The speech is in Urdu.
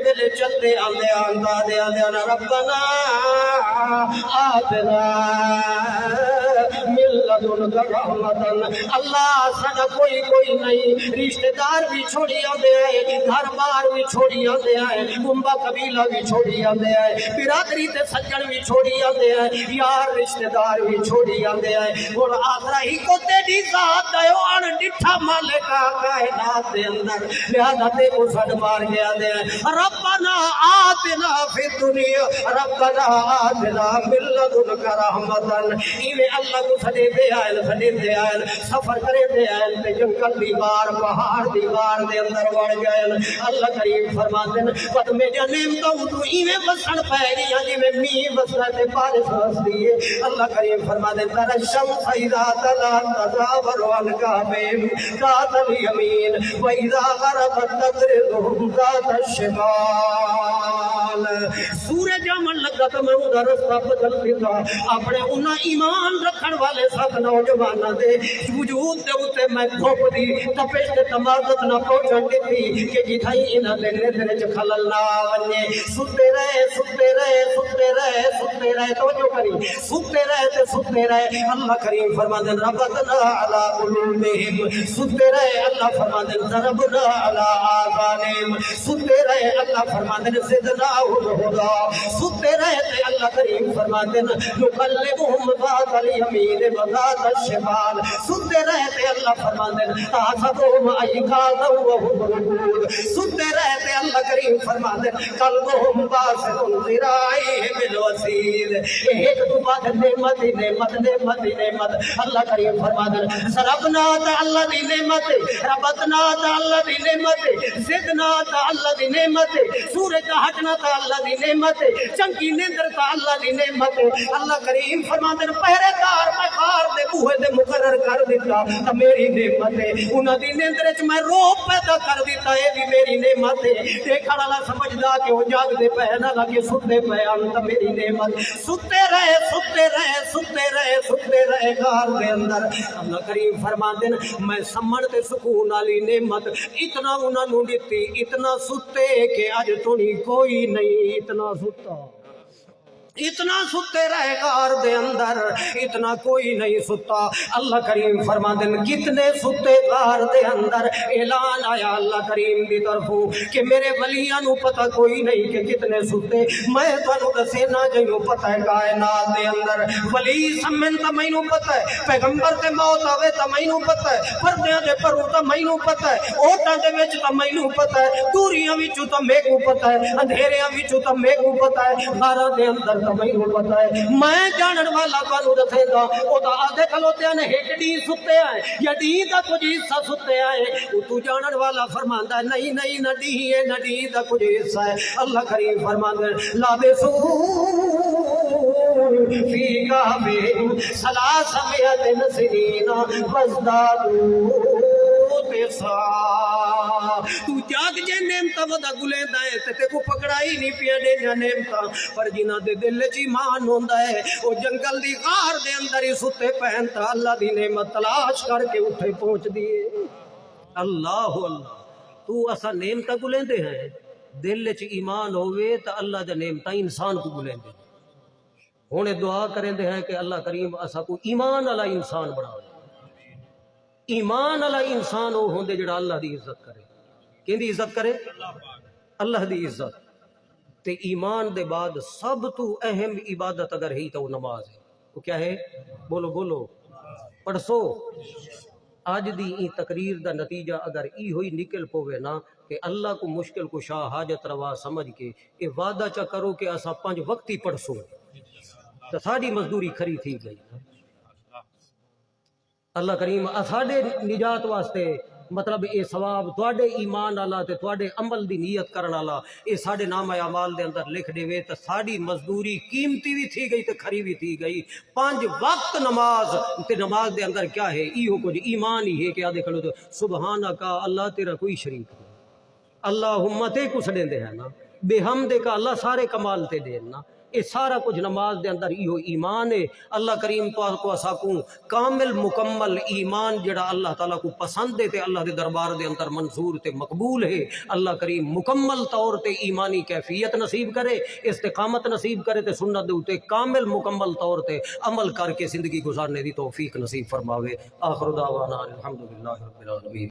ویلے چلتے آندے آندا دے آندے ربنا آتنا من لدنک رحمتن اللہ ساڈا کوئی نہیں رشتہ دار بھی چھوڑی آندے آئے گھر بار بھی چھوڑی آندے آئے کنبا قبیلہ بھی چھوڑی آندے آئے برادری تے سجن بھی چھوڑی آندے آئے یار رشتہ دار بھی چھوڑی آندے آئے اور آخرہ ہی کو تیری ذات دیو ان ڈٹھا مالکا کائنات دے اندر لہذا تے کو سڑ مار گیا دے ربنا آتنا فی الدنیا ربنا آتنا من لدنک رحمتن ایویں اللہ کو سڑے دے آئے سفر کرے دے آئے تے جنگل دی بار پہاڑ دی بار دے اندر وڑ گئے اللہ کریم فرماتے ہیں قد میں جنیم تو ایویں بسن پہ گیا جی میں می بسنا تے بارش ہستی ہے اللہ کریم فرماتے ہیں ترى الشمس اذا طلعت تزاور عن كهفهم ذات اليمين واذا غربت تقرضهم ذات الشمال سورج جمن لگا تو میں ادھر رستہ بدل دیتا اپنے انہاں ایمان رکھن والے سب نوجواناں دے وجود دے اوتے میں دھوپ دی تپش تے تمازت نہ پہنچن دتی کہ جتھائی انہاں دے نظر وچ خلل نہ ونجے ستے رہے توجہ کری ستے رہے اللہ کریم فرماتے ہیں ربنا علی قلوبہم ستے رہے اللہ فرماتے ہیں ضربنا علی آذانہم ستے رہے اللہ فرماتے ہیں زدناہم ہدی ستے رہے اللہ کریم فرماتے ہیں نقلبہم ذات الیمین وذات الشمال ستے رہے اللہ فرماتے ہیں تحسبہم ایقاظا وہم رقود ستے رہے اللہ کریم فرماتے ہیں قلبہم باسط ذرائعہ بالوسید ایک تو بعد نعمت اللہ کریم فرماتے ہیں ضربنا تا اللہ دی نعمت ربطنا تا اللہ دی نعمت زدنا تا اللہ دی نعمت سورج ہٹنا تا اللہ دی نعمت چنکی نیندر تا اللہ دی نعمت اللہ کریم فرماتے ہیں پہرے دار میں غار دے بوہے دے مقرر کر دیتا تا میری نعمت ہے انہاں دی نیندر وچ میں روح پیدا کر دیتا ہے بھی میری نعمت ہے دیکھن والا سمجھدا کہ وہ جاگ دے پے نہ لگے ستے پے تا میری نعمت ستے رہے غار دے اندر اللہ کریم فرماتے ہیں میں سمن تے سکون والی نعمت اتنا انہاں نوں دتی اتنا ستے کہ اج تو نہیں کوئی نہیں اتنا ستے رہے غار دے اندر اتنا کوئی نہیں ستا اللہ کریم فرماتے ہیں کتنے ستے غار دے اندر اعلان آیا اللہ کریم دی طرفوں کہ میرے ولیاں نو پتہ کوئی نہیں کہ کتنے ستے میں تانوں دسے نہ جنوں پتہ ہے کائنات دے اندر ولی سمن تا مینوں پتہ ہے پیغمبر تے موت آوے تا مینوں پتہ ہے پردیاں دے پروں تا مینوں پتہ ہے اوٹاں دے وچ تا مینوں پتہ ہے دوریاں وچوں تا میکوں پتہ ہے اندھیریاں وچوں تا میکوں پتہ ہے غاراں دے اندر میں پتا ہے میں جانن والا کانوں دسے گا او تا آدھے کھلوتے نے ایک ڈی ستے آئے یا ڈی دا کچھ حصہ ستے آئے او تو جانن والا فرماندا ہے نہیں نہ ڈی دا کچھ حصہ ہے اللہ کریم فرماندا ہے لابسو فی کعبہم ثلاثمائۃ سنین وازدادوا تسعا تو جاگ جے نعمتاں ودا گلیندا ہے تے کو پکڑائی نہیں پیا دے جا نعمتاں پر جنہاں دے دل وچ ایمان ہوندا ہے او جنگل دی غار دے اندر ہی ستے پہن تا اللہ دی نعمت تلاش کر کے اٹھے پہنچ دیے اللہ تو اسا نعمتاں گلیندے ہیں دل وچ ایمان ہوے تا اللہ دی نعمتاں انسان کو گلیندے ہن دعا کریندے ہیں کہ اللہ کریم اسا کو ایمان والا انسان بناوے ایمان والا انسان وہ ہوندے جڑا اللہ دی عزت کرے کیندی عزت کرے اللہ دی عزت تے ایمان دے بعد سب تو اہم عبادت اگر ہی تو نماز ہے وہ کیا ہے بولو پڑھسو آج دی ای تقریر دا نتیجہ اگر ای ہوئی نکل پوے نا کہ اللہ کو مشکل کو شاہ حاجت روا سمجھ کے اے وعدہ چا کرو کہ اسا 5 وقت ہی پڑھسو تو ساری مزدوری کھری تھی گئی اللہ کریم اساڈے نجات واسطے مطلب اے ثواب تواڈے ایمان والا تے تواڈے عمل دی نیت کرن والا اے ساڈے نامہ اعمال دے اندر لکھ دے تے ساڈی مزدوری قیمتی بھی تھی گئی تے کھری بھی تھی گئی 5 وقت نماز تے نماز دے اندر کیا ہے ایہو کچھ ایمان ہی ہے کہ آدھے کھڑو تو سبحانک اللہ تیرا کوئی شریک نہیں اللہم تے کچھ دے ہیں نا بے حمد کا اللہ سارے کمال تے دین نا یہ سارا کچھ نماز دے اندر ایو ایمان ہے۔ اللہ کریم تو اساکوں کامل مکمل ایمان جڑا اللہ تعالیٰ کو پسند ہے تے اللہ دے دربار دے اندر منظور تے مقبول ہے، اللہ کریم مکمل طور تے ایمانی کیفیت نصیب کرے، استقامت نصیب کرے تے سنت دے اوتے کامل مکمل طور تے عمل کر کے زندگی گزارنے دی توفیق نصیب فرماوے۔ آخر دعوانا الحمدللہ رب العالمین۔